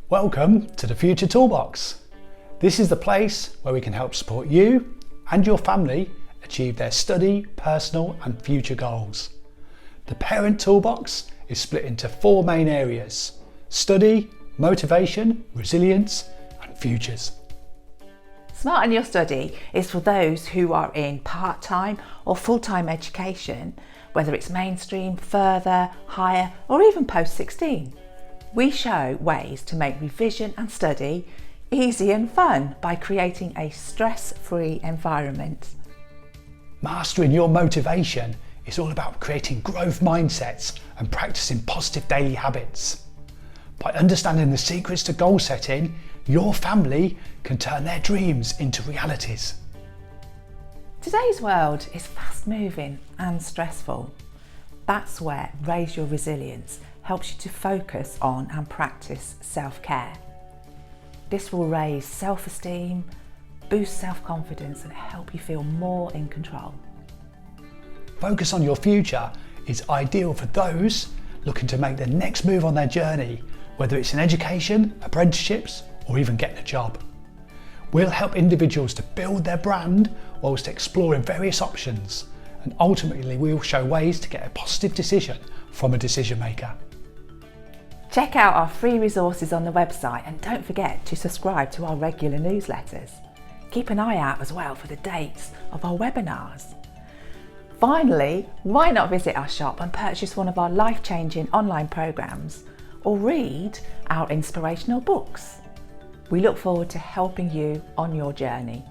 Welcome to the Future Toolbox. This is the place where we can help support you and your family achieve their study, personal and future goals. The Parent Toolbox is split into 4 main areas: study, motivation, resilience and futures. Smart in Your Study is for those who are in part-time or full-time education, whether it's mainstream, further, higher or even post-16. We show ways to make revision and study easy and fun by creating a stress-free environment. Mastering your motivation is all about creating growth mindsets and practicing positive daily habits. By understanding the secrets to goal setting, your family can turn their dreams into realities. Today's world is fast-moving and stressful. That's where Raise Your Resilience helps you to focus on and practice self-care. This will raise self-esteem, boost self-confidence and help you feel more in control. Focus on Your Future is ideal for those looking to make the next move on their journey, whether it's in education, apprenticeships or even getting a job. We'll help individuals to build their brand whilst exploring various options, and ultimately we'll show ways to get a positive decision from a decision maker. Check out our free resources on the website and don't forget to subscribe to our regular newsletters. Keep an eye out as well for the dates of our webinars. Finally, why not visit our shop and purchase one of our life-changing online programs or read our inspirational books? We look forward to helping you on your journey.